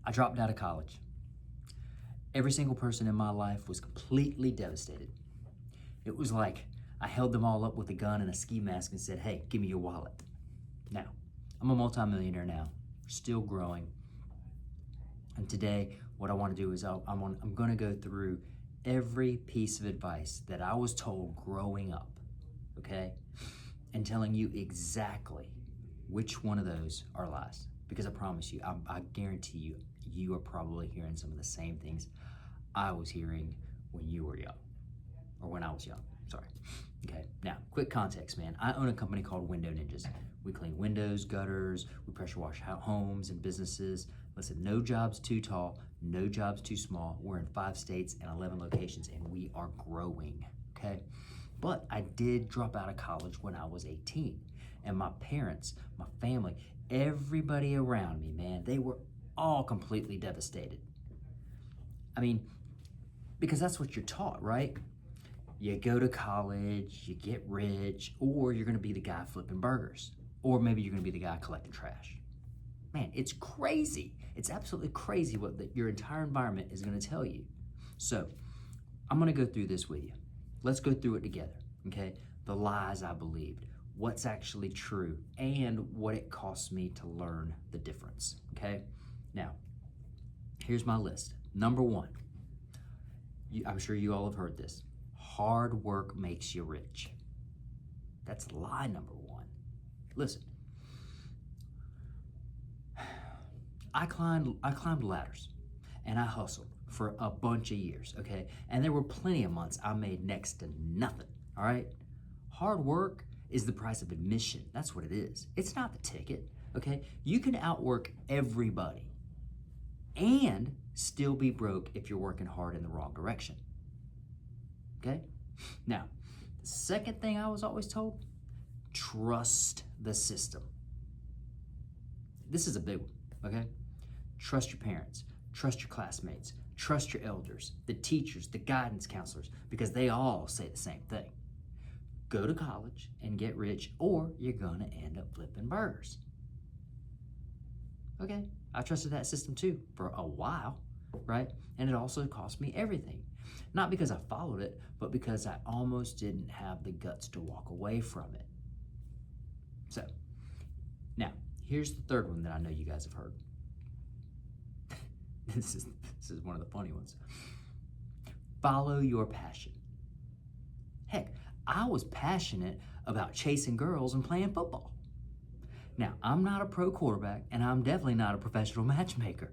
I dropped out of college. Every single person in my life was completely devastated. It was like I held them all up with a gun and a ski mask and said, hey, give me your wallet. Now, I'm a multimillionaire now, still growing. And today, what I want to do is I'm going to go through every piece of advice that I was told growing up, okay? And telling you exactly which one of those are lies. Because I promise you, I guarantee you, you are probably hearing some of the same things I was hearing when you were young, or when I was young, sorry. Okay, now, quick context, man. I own a company called Window Ninjas. We clean windows, gutters, we pressure wash homes and businesses. Listen, no job's too tall, no job's too small. We're in 5 states and 11 locations, and we are growing, okay? But I did drop out of college when I was 18, and my parents, my family, everybody around me, man, they were all completely devastated. I mean, because that's what you're taught, right? You go to college, you get rich, or you're gonna be the guy flipping burgers, or maybe you're gonna be the guy collecting trash. Man, it's crazy. It's absolutely crazy what your entire environment is gonna tell you. So, I'm gonna go through this with you. Let's go through it together, okay? The lies I believed, what's actually true, and what it costs me to learn the difference, okay? Now, here's my list. Number 1, I'm sure you all have heard this. Hard work makes you rich. That's lie number 1. Listen, I climbed ladders and I hustled for a bunch of years, okay? And there were plenty of months I made next to nothing, all right? Hard work is the price of admission. That's what it is. It's not the ticket, okay? You can outwork everybody and still be broke if you're working hard in the wrong direction, okay? Now, the second thing I was always told, trust the system. This is a big one, okay? Trust your parents, trust your classmates, trust your elders, the teachers, the guidance counselors, because they all say the same thing. Go to college and get rich, or you're gonna end up flipping burgers. Okay, I trusted that system too for a while, right? And it also cost me everything. Not because I followed it, but because I almost didn't have the guts to walk away from it. So, now, here's the third one that I know you guys have heard. This is one of the funny ones. Follow your passion. Heck, I was passionate about chasing girls and playing football. Now, I'm not a pro quarterback, and I'm definitely not a professional matchmaker.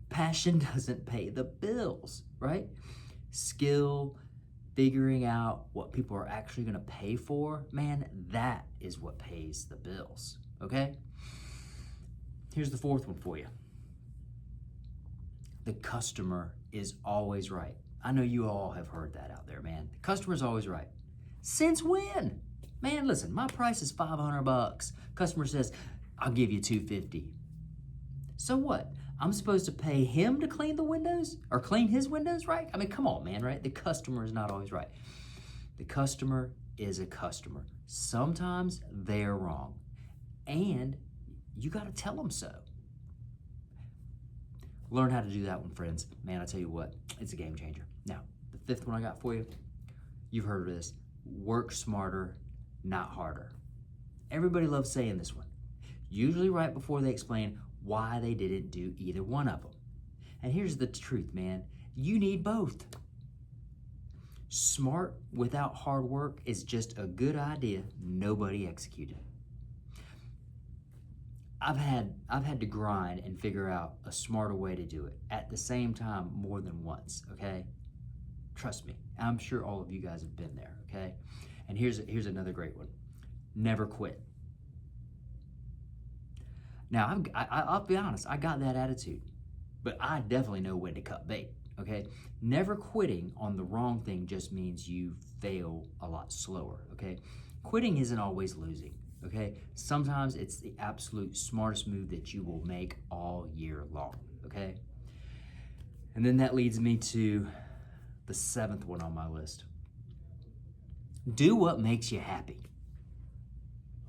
Passion doesn't pay the bills, right? Skill, figuring out what people are actually gonna pay for, man, that is what pays the bills, okay? Here's the fourth one for you. The customer is always right. I know you all have heard that out there, man. The customer's always right. Since when? Man, listen, my price is $500. Customer says, I'll give you $250. So what? I'm supposed to pay him to clean the windows or clean his windows, right? I mean, come on, man, right? The customer is not always right. The customer is a customer. Sometimes they're wrong, and you got to tell them so. Learn how to do that one, friends. Man, I tell you what, it's a game changer. Now, the fifth one I got for you, you've heard of this. Work smarter, not harder. Everybody loves saying this one, usually right before they explain why they didn't do either one of them. And here's the truth, man. You need both. Smart without hard work is just a good idea nobody executed. I've had to grind and figure out a smarter way to do it at the same time more than once, okay? Trust me, I'm sure all of you guys have been there, okay? And here's another great one. Never quit. Now, I'll be honest, I got that attitude, but I definitely know when to cut bait, okay? Never quitting on the wrong thing just means you fail a lot slower, okay? Quitting isn't always losing, okay? Sometimes it's the absolute smartest move that you will make all year long, okay? And then that leads me to the seventh one on my list. Do what makes you happy.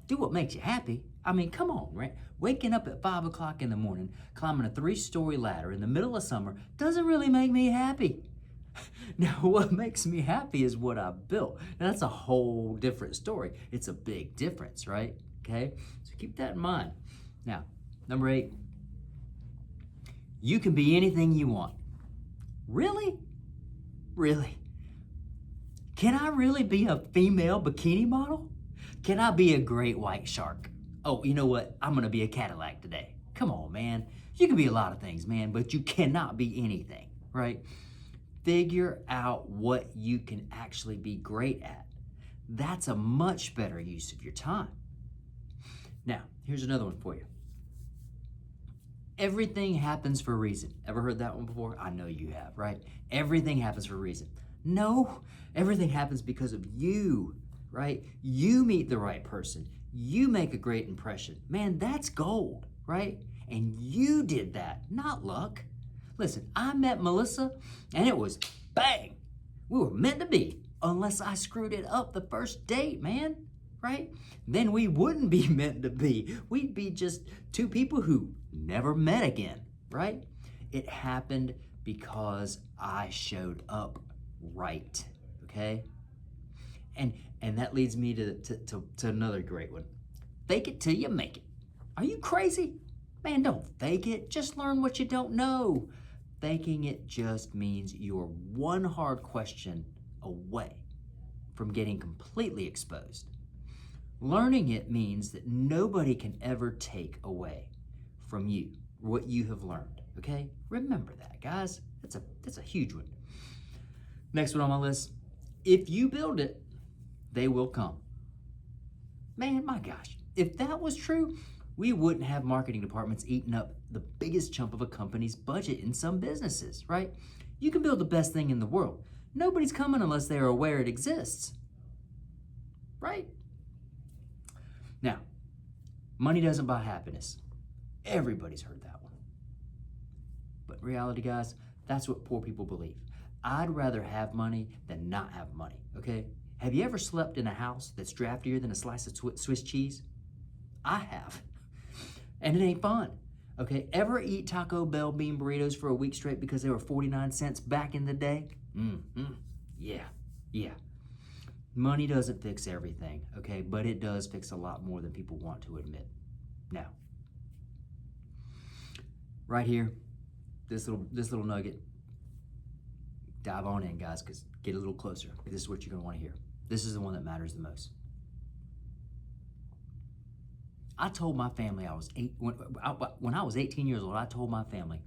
Do what makes you happy? I mean, come on, right? Waking up at 5 o'clock in the morning, climbing a 3-story ladder in the middle of summer doesn't really make me happy. Now, what makes me happy is what I've built. Now, that's a whole different story. It's a big difference, right? Okay? So keep that in mind. Now, number 8, you can be anything you want. Really? Really? Can I really be a female bikini model? Can I be a great white shark? Oh, you know what? I'm gonna be a Cadillac today. Come on, man. You can be a lot of things, man, but you cannot be anything, right? Figure out what you can actually be great at. That's a much better use of your time. Now, here's another one for you. Everything happens for a reason. Ever heard that one before? I know you have, right? Everything happens for a reason. No, everything happens because of you, right? You meet the right person. You make a great impression. Man, that's gold, right? And you did that, not luck. Listen, I met Melissa and it was bang. We were meant to be, unless I screwed it up the first date, man, right? Then we wouldn't be meant to be. We'd be just two people who never met again, right? It happened because I showed up right, okay? And that leads me to another great one. Fake it till you make it. Are you crazy? Man, don't fake it. Just learn what you don't know. Faking it just means you're one hard question away from getting completely exposed. Learning it means that nobody can ever take away from you what you have learned, okay? Remember that, guys. That's a huge one. Next one on my list. If you build it, they will come. Man, my gosh, if that was true, we wouldn't have marketing departments eating up the biggest chunk of a company's budget in some businesses, right? You can build the best thing in the world. Nobody's coming unless they're aware it exists, right? Now, money doesn't buy happiness. Everybody's heard that one. But in reality, guys, that's what poor people believe. I'd rather have money than not have money, okay? Have you ever slept in a house that's draftier than a slice of Swiss cheese? I have. And it ain't fun. Okay, ever eat Taco Bell bean burritos for a week straight because they were 49 cents back in the day? Yeah. Money doesn't fix everything, okay, but it does fix a lot more than people want to admit. Now, right here, this little nugget, dive on in, guys, because get a little closer. This is what you're gonna want to hear. This is the one that matters the most. I told my family when I was 18 years old, I told my family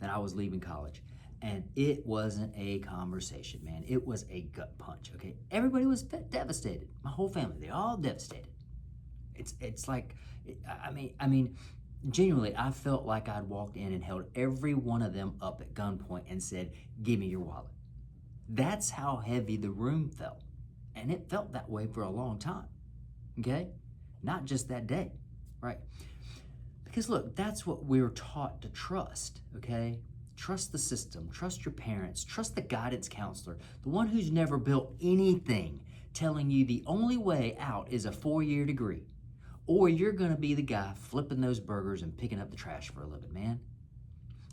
that I was leaving college. And it wasn't a conversation, man. It was a gut punch, okay? Everybody was devastated. My whole family, they all devastated. It's like, I mean, genuinely, I felt like I'd walked in and held every one of them up at gunpoint and said, "Give me your wallet." That's how heavy the room felt. And it felt that way for a long time, okay? Not just that day. Right? Because look, that's what we're taught to trust, okay? Trust the system, trust your parents, trust the guidance counselor, the one who's never built anything, telling you the only way out is a 4-year degree. Or you're gonna be the guy flipping those burgers and picking up the trash for a living, man.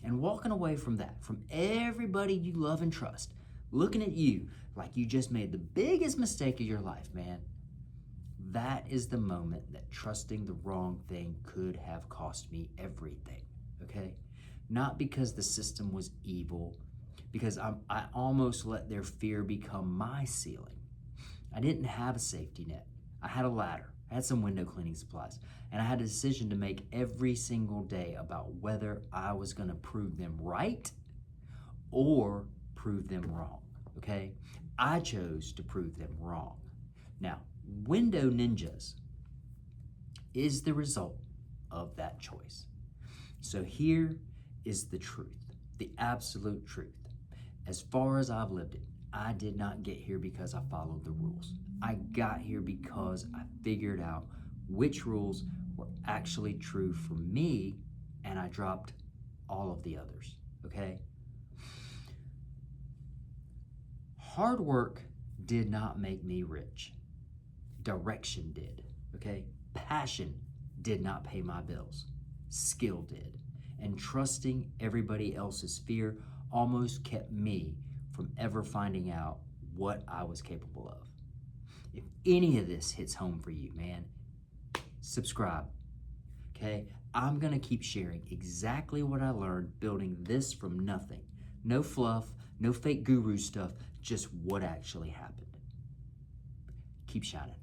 And walking away from that, from everybody you love and trust, looking at you like you just made the biggest mistake of your life, man. That is the moment that trusting the wrong thing could have cost me everything, okay? Not because the system was evil, because I almost let their fear become my ceiling. I didn't have a safety net. I had a ladder. I had some window cleaning supplies. And I had a decision to make every single day about whether I was gonna prove them right or prove them wrong, okay? I chose to prove them wrong. Now, Window Ninjas is the result of that choice. So here is the truth, the absolute truth. As far as I've lived it, I did not get here because I followed the rules. I got here because I figured out which rules were actually true for me, and I dropped all of the others, okay? Hard work did not make me rich. Direction did, okay? Passion did not pay my bills. Skill did. And trusting everybody else's fear almost kept me from ever finding out what I was capable of. If any of this hits home for you, man, subscribe. Okay? I'm going to keep sharing exactly what I learned building this from nothing. No fluff, no fake guru stuff, just what actually happened. Keep shining.